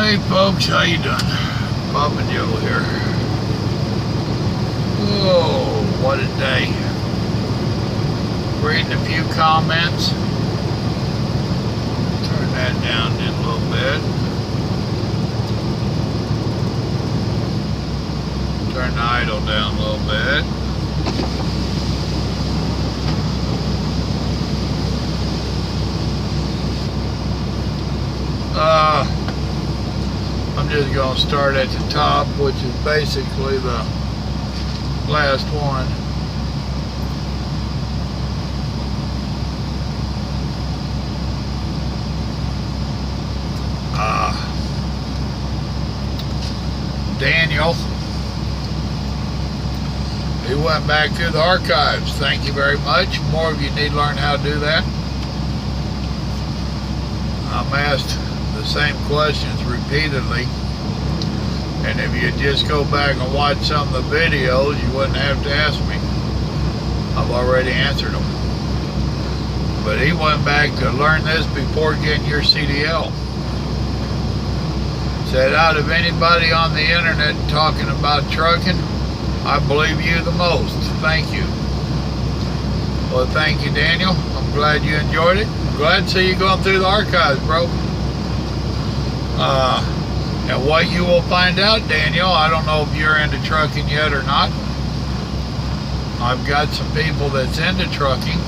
Hey folks, how you doing? Papa Joe here. Whoa, what a day. Reading a few comments. Turn that down just a little bit. Turn the idle down a little bit. I'm just going to start at the top, which is basically the last one. Daniel, he went back through the archives. Thank you very much. More of you need to learn how to do that. I'm asked the same questions repeatedly, and if you just go back and watch some of the videos, you wouldn't have to ask me. I've already answered them. But he went back to learn this before getting your CDL. Said, out of anybody on the internet talking about trucking, I believe you the most. Thank you. Well, thank you, Daniel. I'm glad you enjoyed it. Glad to see you going through the archives, bro. And what you will find out, Daniel, I don't know if you're into trucking yet or not. I've got some people that's into trucking,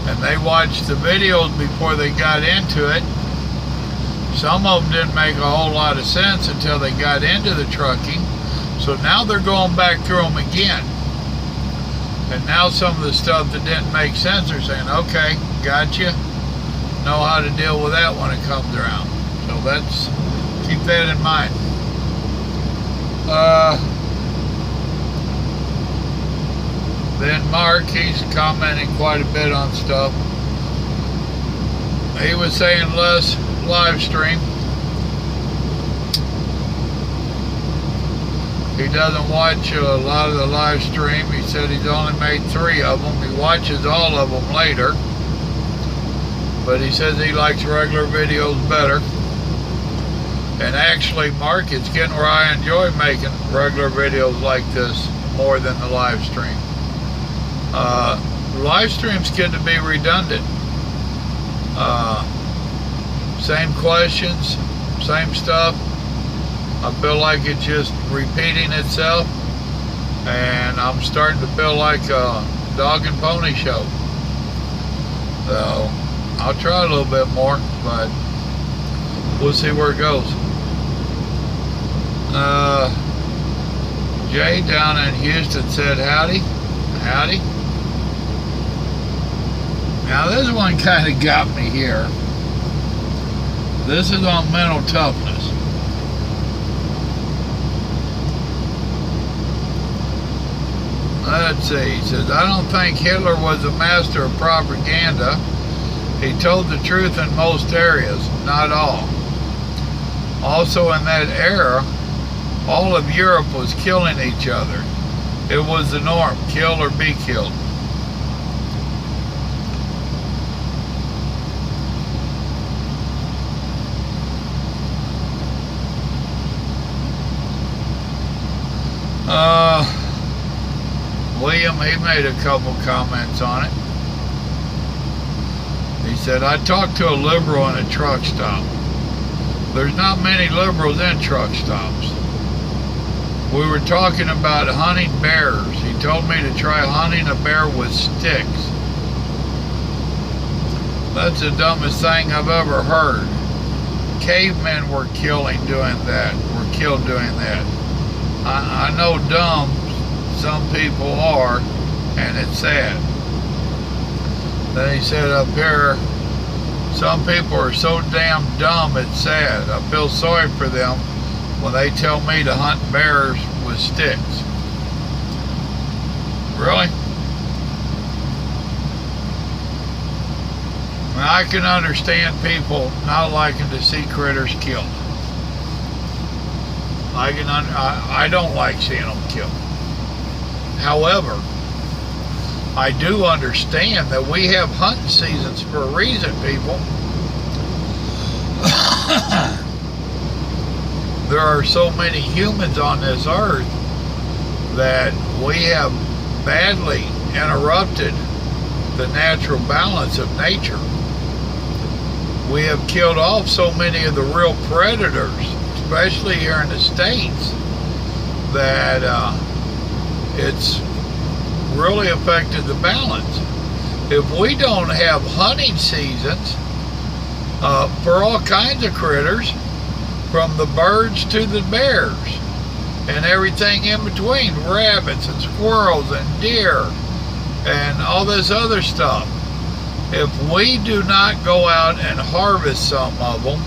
and they watched the videos before they got into it. Some of them didn't make a whole lot of sense until they got into the trucking. So now they're going back through them again. And now some of the stuff that didn't make sense, they're saying, okay, gotcha. Know how to deal with that when it comes around. So that's, keep that in mind. Then Mark, he's commenting quite a bit on stuff. He was saying less live stream. He doesn't watch a lot of the live stream. He said he's only made 3 of them. He watches all of them later. But he says he likes regular videos better. And actually, Mark, it's getting where I enjoy making regular videos like this more than the live stream. Live streams get to be redundant. Same questions, same stuff. I feel like it's just repeating itself, and I'm starting to feel like a dog and pony show. So I'll try a little bit more, but we'll see where it goes. Jay down in Houston said howdy. Howdy. Now this one kind of got me here. This is on mental toughness. Let's see, he says, I don't think Hitler was a master of propaganda. He told the truth in most areas, not all. Also in that era, all of Europe was killing each other. It was the norm, kill or be killed. William, he made a couple comments on it. He said, I talked to a liberal in a truck stop. There's not many liberals in truck stops. We were talking about hunting bears. He told me to try hunting a bear with sticks. That's the dumbest thing I've ever heard. Cavemen were killed doing that. I know dumb some people are, and it's sad. Then he said up here, some people are so damn dumb it's sad. I feel sorry for them when they tell me to hunt bears with sticks. Really? I can understand people not liking to see critters killed. I don't like seeing them killed. However, I do understand that we have hunting seasons for a reason, people. there are so many humans on this earth that we have badly interrupted the natural balance of nature. We have killed off so many of the real predators, especially here in the States, that it's really affected the balance. If we don't have hunting seasons for all kinds of critters, from the birds to the bears and everything in between, rabbits and squirrels and deer and all this other stuff, if we do not go out and harvest some of them,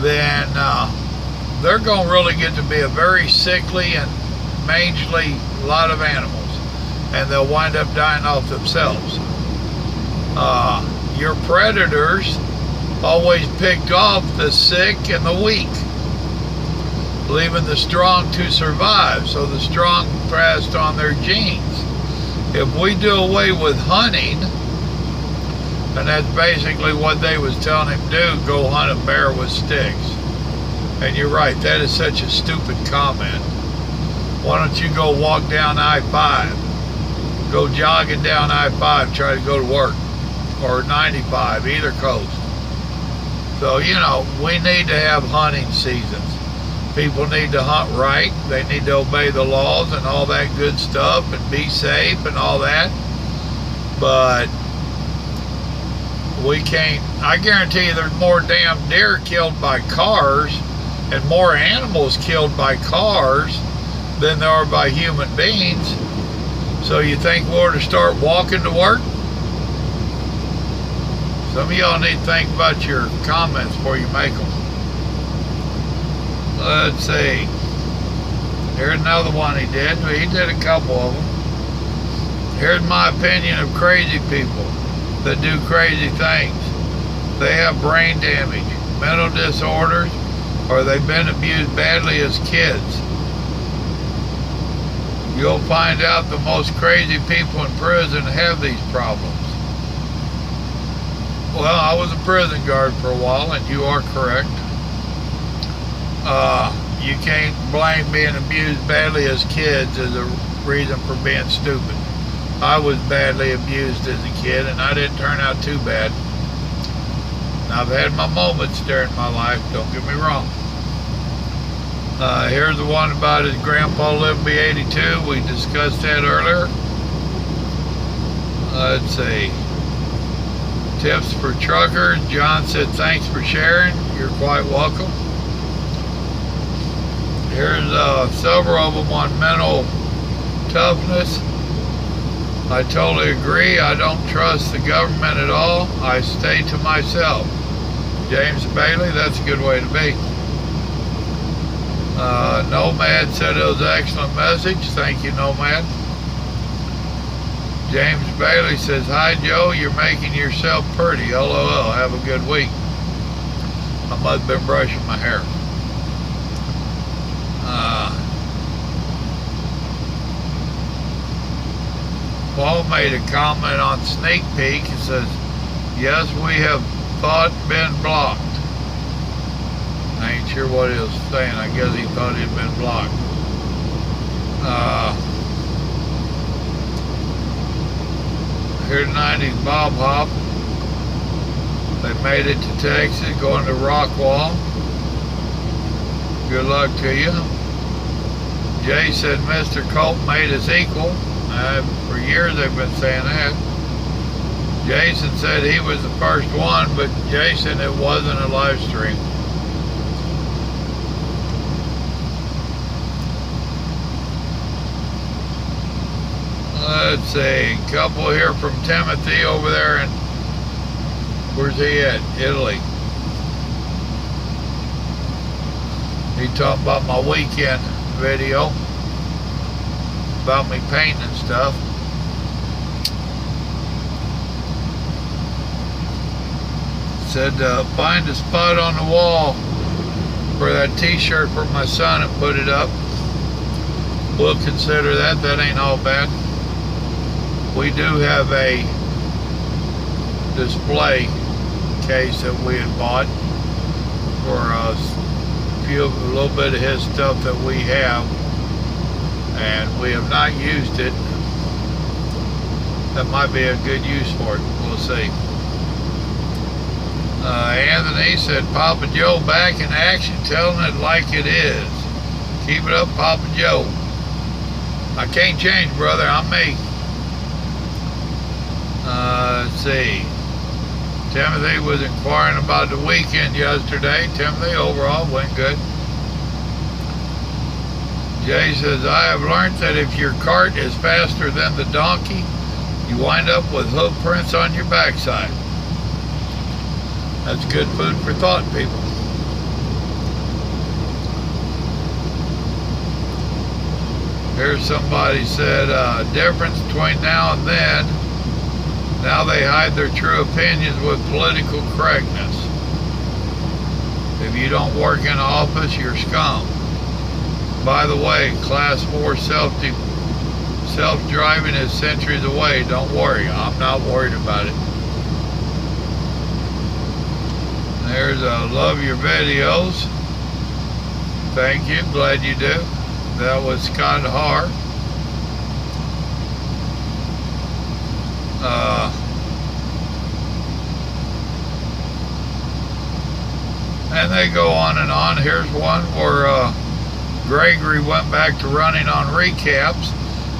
then they're going to really get to be a very sickly and mangy lot of animals, and they'll wind up dying off themselves. Your predators always picked off the sick and the weak, leaving the strong to survive, so the strong passed on their genes. If we do away with hunting, and that's basically what they was telling him to do, go hunt a bear with sticks. And you're right, that is such a stupid comment. Why don't you go walk down I-5? Go jogging down I-5, try to go to work. Or 95, either coast. So, you know, we need to have hunting seasons. People need to hunt right. They need to obey the laws and all that good stuff and be safe and all that. But we can't, I guarantee you there's more damn deer killed by cars and more animals killed by cars than there are by human beings. So you think we ought to start walking to work? Some of y'all need to think about your comments before you make them. Let's see. Here's another one he did. He did a couple of them. Here's my opinion of crazy people that do crazy things. They have brain damage, mental disorders, or they've been abused badly as kids. You'll find out the most crazy people in prison have these problems. Well, I was a prison guard for a while, and you are correct. You can't blame being abused badly as kids as a reason for being stupid. I was badly abused as a kid, and I didn't turn out too bad. And I've had my moments during my life, don't get me wrong. Here's the one about his grandpa living to be 82. We discussed that earlier. Let's see. Tips for truckers. John said, thanks for sharing. You're quite welcome. Here's several of them on mental toughness. I totally agree. I don't trust the government at all. I stay to myself. James Bailey, that's a good way to be. Nomad said it was an excellent message. Thank you, Nomad. James Bailey says, hi, Joe. You're making yourself pretty. LOL. Have a good week. I must have been brushing my hair. Paul made a comment on Sneak Peek. He says, yes, we have thought been blocked. I ain't sure what he was saying. I guess he thought he'd been blocked. Here's 90s Bob Hop. They made it to Texas, going to Rockwall. Good luck to you. Jay said Mr. Colt made us equal. For years they've been saying that. Jason said he was the first one, but Jason, it wasn't a live stream. Let's see, a couple here from Timothy over there in, where's he at? Italy. He talking about my weekend video about me painting and stuff. Said find a spot on the wall for that t-shirt for my son and put it up. We'll consider that. That ain't all bad. We do have a display case that we had bought for a a little bit of his stuff that we have, and we have not used it. That might be a good use for it. We'll see. Anthony said, Papa Joe back in action, telling it like it is. Keep it up, Papa Joe. I can't change, brother. I'm me. Let's see. Timothy was inquiring about the weekend yesterday. Timothy, overall, went good. Jay says, I have learned that if your cart is faster than the donkey, you wind up with hoof prints on your backside. That's good food for thought, people. Here's somebody said, difference between now and then. Now they hide their true opinions with political correctness. If you don't work in office, you're scum. By the way, Class 4 self-driving is centuries away. Don't worry. I'm not worried about it. There's love your videos. Thank you. Glad you do. That was Scott Har. And they go on and on. Here's one where Gregory went back to running on recaps.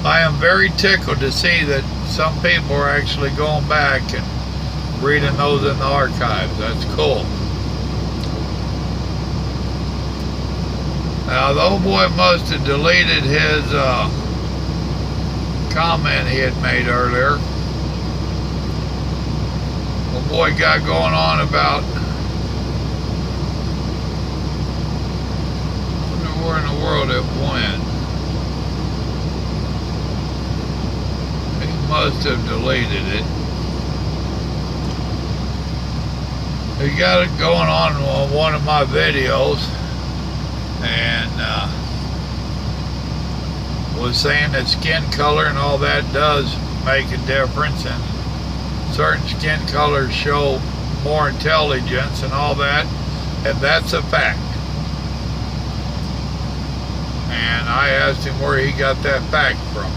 I am very tickled to see that some people are actually going back and reading those in the archives. That's cool. Now, the old boy must have deleted his comment he had made earlier. Old boy got going on about, I wonder where in the world it went. He must have deleted it. He got it going on one of my videos, and was saying that skin color and all that does make a difference, and certain skin colors show more intelligence and all that, and that's a fact. And I asked him where he got that fact from,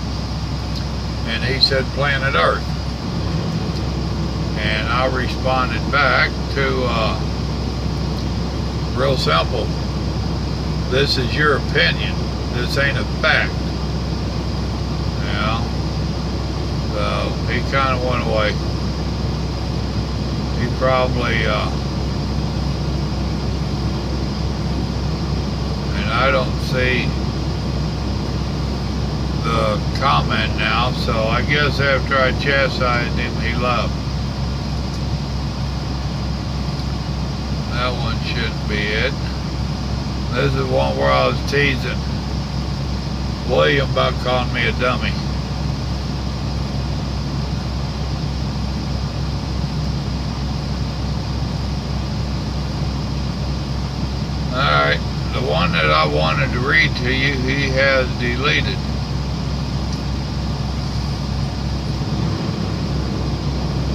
and he said planet Earth. And I responded back to real simple, this is your opinion, this ain't a fact. You know, so he kind of went away. He probably and I don't see the comment now, so I guess after I chastised him, he left. That one shouldn't be it. This is one where I was teasing William about calling me a dummy. Alright, the one that I wanted to read to you, he has deleted.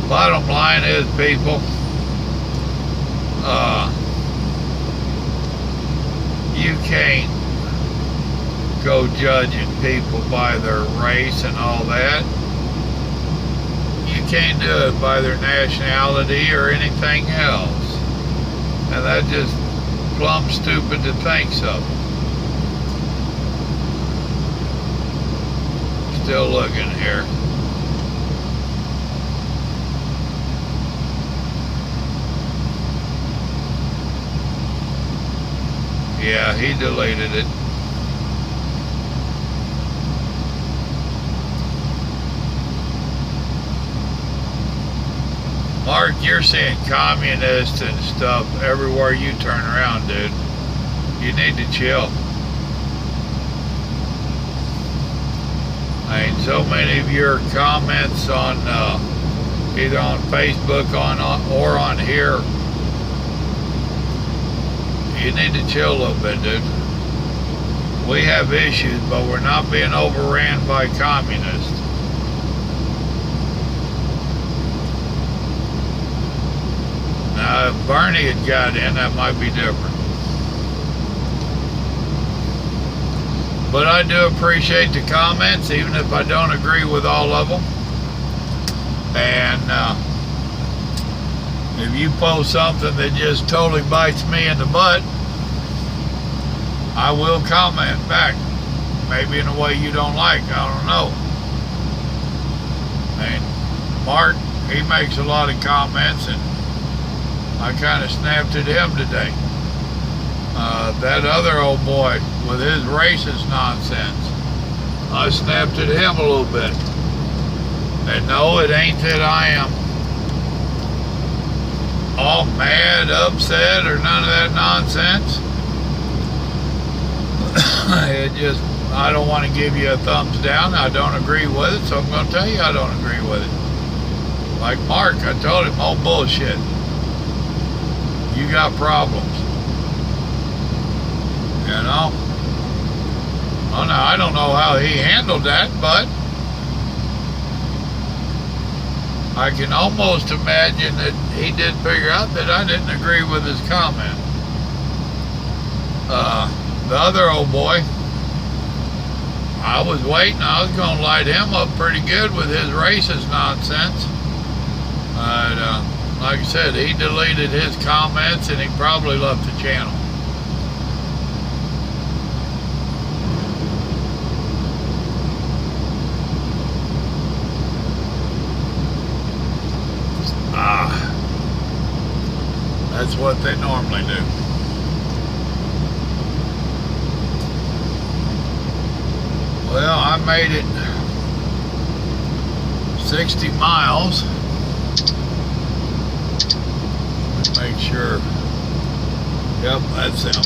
Bottom line is, people, you can't go judging people by their race and all that. You can't do it by their nationality or anything else. And that's just plumb stupid to think so. Still looking here. Yeah, he deleted it. Mark, you're seeing communists and stuff everywhere you turn around, dude. You need to chill. I mean, so many of your comments on either on Facebook or on here, you need to chill a little bit, dude. We have issues, but we're not being overran by communists. Now, if Bernie had got in, that might be different. But I do appreciate the comments, even if I don't agree with all of them. And if you post something that just totally bites me in the butt, I will comment back. Maybe in a way you don't like, I don't know. And Mark, he makes a lot of comments, and I kind of snapped at him today. That other old boy with his racist nonsense, I snapped at him a little bit. And no, it ain't that I am all mad, upset, or none of that nonsense. It just, I don't want to give you a thumbs down. I don't agree with it, so I'm going to tell you I don't agree with it. Like Mark, I told him, oh bullshit. You got problems. You know? Oh no, I don't know how he handled that, but I can almost imagine that he did figure out that I didn't agree with his comment. The other old boy, I was waiting. I was going to light him up pretty good with his racist nonsense. But like I said, he deleted his comments and he probably left the channel. That's what they normally do. Well, I made it 60 miles. Let's make sure. Yep, that's him.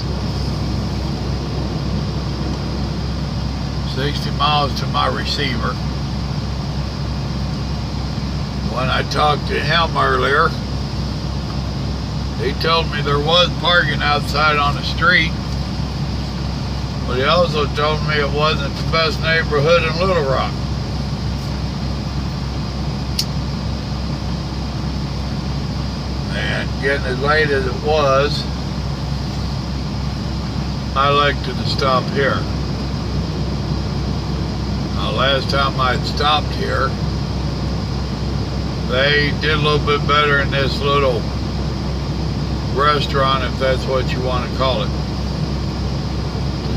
60 miles to my receiver. When I talked to him earlier, he told me there was parking outside on the street, but he also told me it wasn't the best neighborhood in Little Rock. And getting as late as it was, I elected to stop here. Now, last time I'd stopped here, they did a little bit better in this little restaurant, if that's what you want to call it.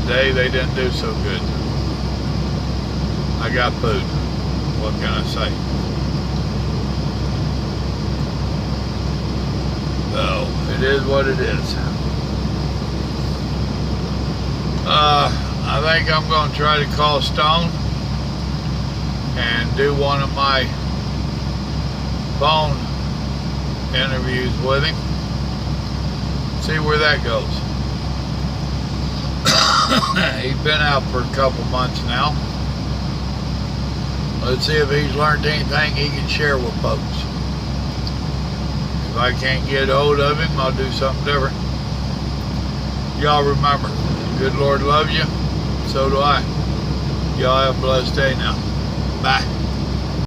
Today they didn't do so good. I got food. What can I say? So it is what it is. I think I'm going to try to call Stone and do one of my phone interviews with him. See where that goes. He's been out for a couple months now. Let's see if he's learned anything he can share with folks. If I can't get hold of him, I'll do something different. Y'all remember, good Lord loves you, so do I. Y'all have a blessed day now. Bye.